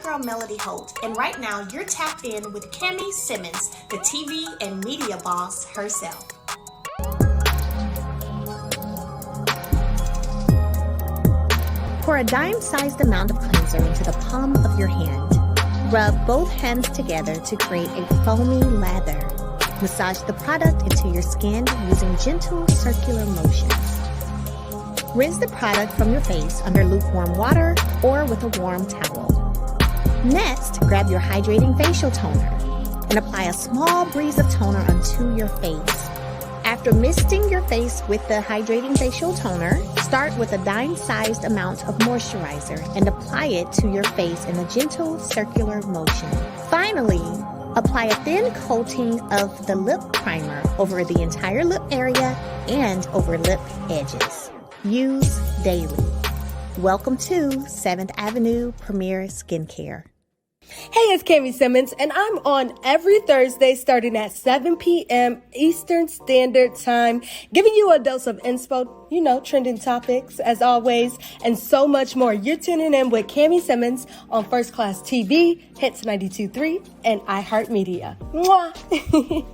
girl Melody Holt, and right now you're tapped in with Cami Simmons, the TV and media boss herself. Pour a dime-sized amount of cleanser into the palm of your hand. Rub both hands together to create a foamy lather. Massage the product into your skin using gentle circular motions. Rinse the product from your face under lukewarm water or with a warm towel. Next, grab your hydrating facial toner and apply a small breeze of toner onto your face. After misting your face with the hydrating facial toner, start with a dime-sized amount of moisturizer and apply it to your face in a gentle circular motion. Finally, apply a thin coating of the lip primer over the entire lip area and over lip edges. Use daily. Welcome to 7th Avenue Premier Skincare. Hey, it's Cami Simmons, and I'm on every Thursday starting at 7 p.m. Eastern Standard Time, giving you a dose of inspo, trending topics, as always, and so much more. You're tuning in with Cami Simmons on First Class TV, Hits 92.3, and iHeartMedia. Mwah!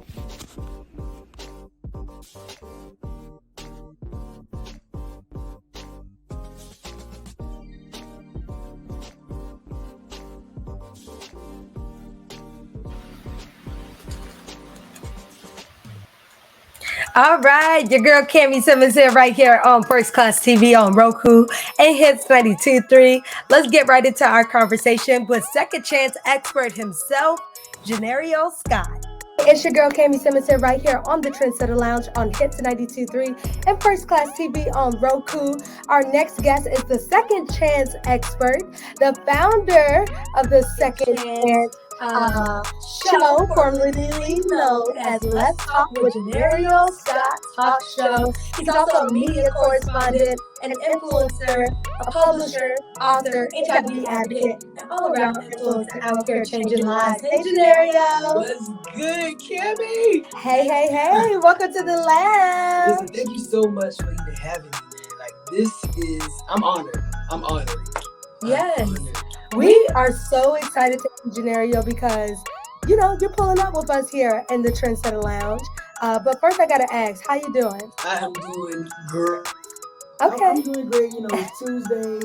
All right, your girl Cami Simmons here right here on First Class TV on Roku and Hits 92.3. Let's get right into our conversation with second chance expert himself, Johneri'O Scott. It's your girl Cami Simmons here right here on the Trensetta Lounge on Hits 92.3 and First Class TV on Roku. Our next guest is the second chance expert, the founder of the Second Chance show, formerly known as Let's Talk with Johneri'O Scott Talk Show. He's also a media correspondent, an influencer, a publisher, author, HIV advocate, and all-around influencer out here changing lives. Hey, Johneri'O. What's good, Cammy? Hey. Welcome to the lab. Listen, thank you so much for even having me, man. Like, I'm honored. Yes. We are so excited to have Johneri'O because, you're pulling up with us here in the Trensetta Lounge. But first I got to ask, how you doing? I am doing great. Okay. I'm doing great. It's Tuesday,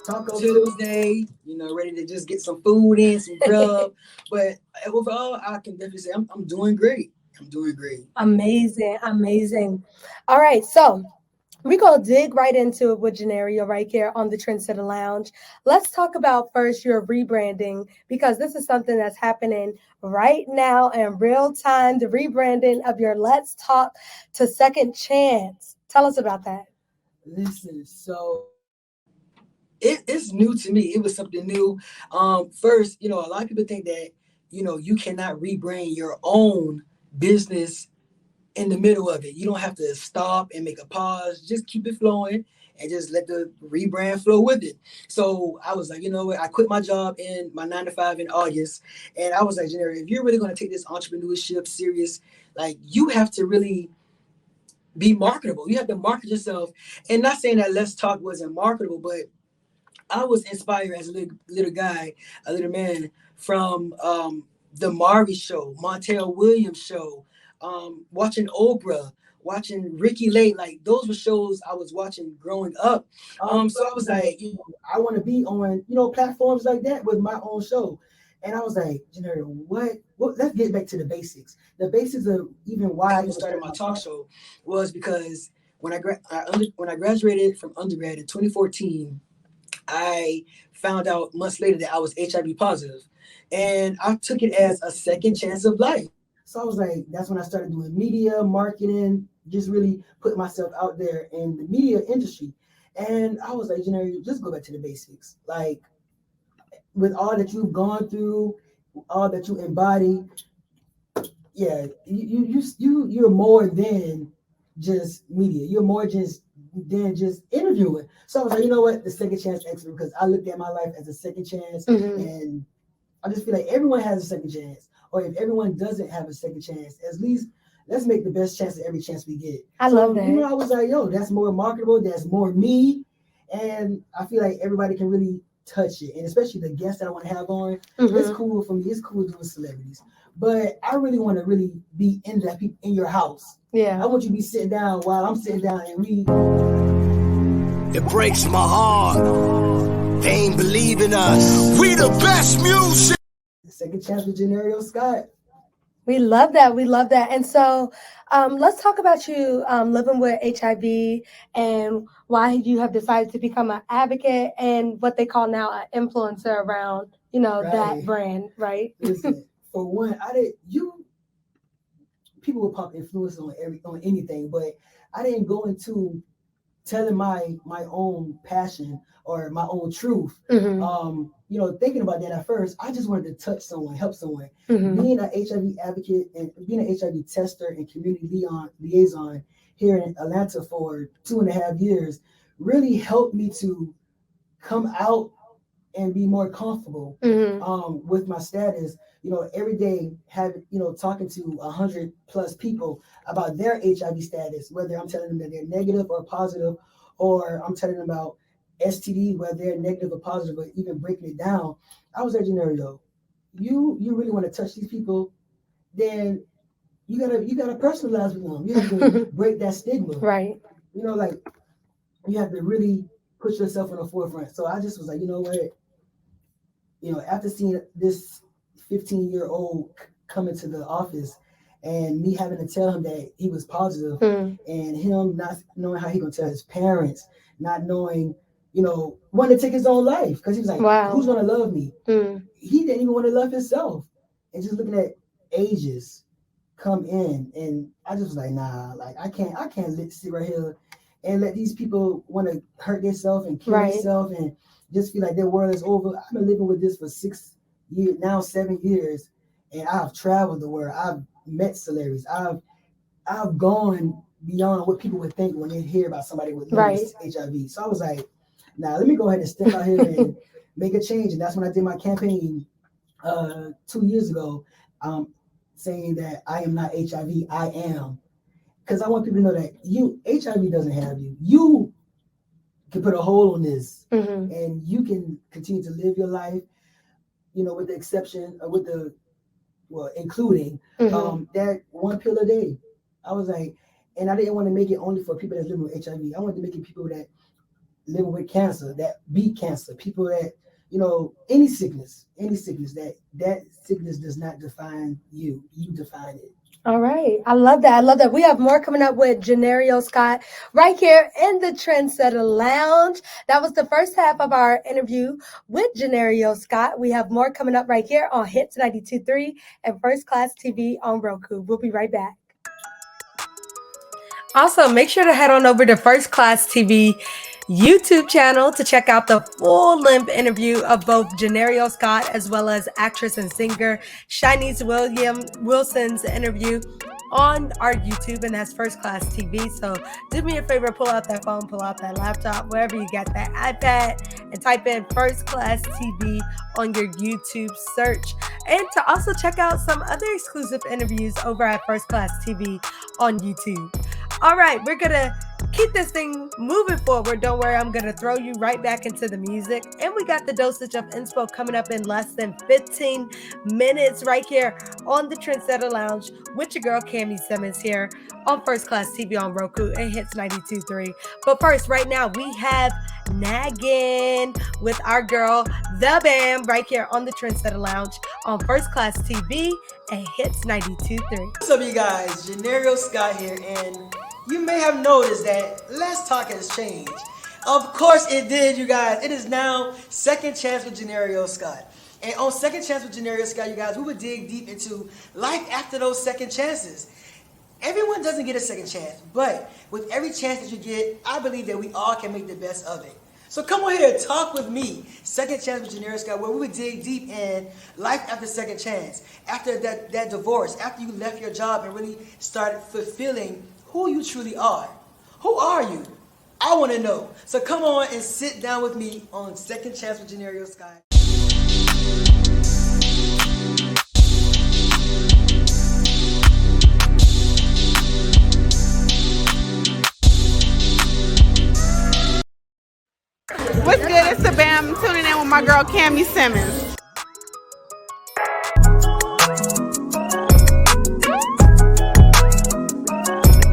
Taco Tuesday, ready to just get some food in, some grub. But overall, I can definitely say I'm doing great. Amazing. All right, so we're going to dig right into it with Johneri'O right here on the Trensetta Lounge. Let's talk about first your rebranding, because this is something that's happening right now in real time, the rebranding of your Let's Talk to Second Chance. Tell us about that. Listen, so it's new to me. It was something new. First, a lot of people think that, you cannot rebrand your own business in the middle of it. You don't have to stop and make a pause. Just keep it flowing and just let the rebrand flow with it. So I was like, I quit my job in my 9-to-5 in August. And I was like, Johneri'O, if you're really going to take this entrepreneurship serious, like, you have to really be marketable. You have to market yourself. And not saying that Let's Talk wasn't marketable, but I was inspired as a little man from the Maury show, Montel Williams show, watching Oprah, watching Ricky Lake. Like, those were shows I was watching growing up. So I was like, I want to be on, platforms like that with my own show. And I was like, Johneri'O, what? Let's get back to the basics. The basics of even why I started my talk show was because when I graduated from undergrad in 2014, I found out months later that I was HIV positive. And I took it as a second chance of life. So I was like, that's when I started doing media, marketing, just really putting myself out there in the media industry. And I was like, Johneri'O, just go back to the basics. Like, with all that you've gone through, all that you embody, yeah, you're more than just media. You're more than just interviewing. So I was like, you know what, the second chance expert, because I looked at my life as a second chance, and I just feel like everyone has a second chance. Or if everyone doesn't have a second chance, at least let's make the best chance of every chance we get. I love that. I was like, that's more marketable, that's more me. And I feel like everybody can really touch it, and especially the guests that I want to have on. It's cool for me. It's cool doing celebrities, but I really want to really be in your house. Yeah. I want you to be sitting down while I'm sitting down, and we. It breaks my heart. They ain't believing us. We the best music. Second Chance with Johneri'O Scott. We love that. We love that. And so let's talk about you living with HIV and why you have decided to become an advocate and what they call now an influencer around, that brand, right? Listen, for one, people will pop influence on anything, but I didn't go into telling my own passion or my own truth. Thinking about that at first, I just wanted to touch someone, help someone. Being an HIV advocate and being an HIV tester and community liaison here in Atlanta for 2.5 years really helped me to come out and be more comfortable with my status. Every day talking to 100+ people about their HIV status, whether I'm telling them that they're negative or positive, or I'm telling them about STD, whether they're negative or positive, or even breaking it down. I was at Johneri'O. You really want to touch these people, then you gotta personalize with them. You have to break that stigma. Right. You have to really put yourself in the forefront. So I just was like, you know what? After seeing this 15-year-old come into the office and me having to tell him that he was positive, and him not knowing how he gonna tell his parents, not knowing, wanting to take his own life because he was like, who's gonna love me? He didn't even want to love himself. And just looking at ages come in, and I just was like, nah, I can't sit right here and let these people want to hurt themselves and kill themselves and just feel like their world is over. I've been living with this for 6 years, now 7 years, and I've traveled the world. I've met celebrities. I've gone beyond what people would think when they hear about somebody with HIV. So I was like, nah, let me go ahead and step out here and make a change. And that's when I did my campaign 2 years ago, saying that I am not HIV, I am. Because I want people to know that HIV doesn't have you. You can put a hole on this, and you can continue to live your life, with the exception of including that one pill a day. I was like, and I didn't want to make it only for people that live with HIV. I wanted to make it people that live with cancer, that beat cancer, people that, any sickness, that sickness does not define you. You define it. All right. I love that. We have more coming up with Johneri'O Scott right here in the Trensetta Lounge. That was the first half of our interview with Johneri'O Scott. We have more coming up right here on Hits 92.3 and First Class TV on Roku. We'll be right back. Also, make sure to head on over to First Class TV YouTube channel to check out the full-length interview of both Johneri'O Scott as well as actress and singer Shanice Wilson's interview on our YouTube, and that's First Class TV. So do me a favor, pull out that phone, pull out that laptop, wherever you got that iPad, and type in First Class TV on your YouTube search. And to also check out some other exclusive interviews over at First Class TV on YouTube. All right, we're going to keep this thing moving forward. Don't worry, I'm going to throw you right back into the music. And we got the dosage of inspo coming up in less than 15 minutes right here on the Trensetta Lounge with your girl, Cami Simmons here on First Class TV on Roku and Hits 92.3. But first, right now, we have Naggin with our girl, The Bam, right here on the Trensetta Lounge on First Class TV and Hits 92.3. What's up, you guys? Johneri'O Scott here, and you may have noticed that Let's Talk has changed. Of course it did, you guys. It is now Second Chance with Johneri'O Scott. And on Second Chance with Johneri'O Scott, you guys, we would dig deep into life after those second chances. Everyone doesn't get a second chance, but with every chance that you get, I believe that we all can make the best of it. So come on here and talk with me, Second Chance with Johneri'O Scott, where we would dig deep in life after second chance, after that divorce, after you left your job and really started fulfilling who you truly are. Who are you? I want to know. So come on and sit down with me on Second Chance with Johneri'O Scott. What's good? It's the Bam tuning in with my girl Cammy Simmons.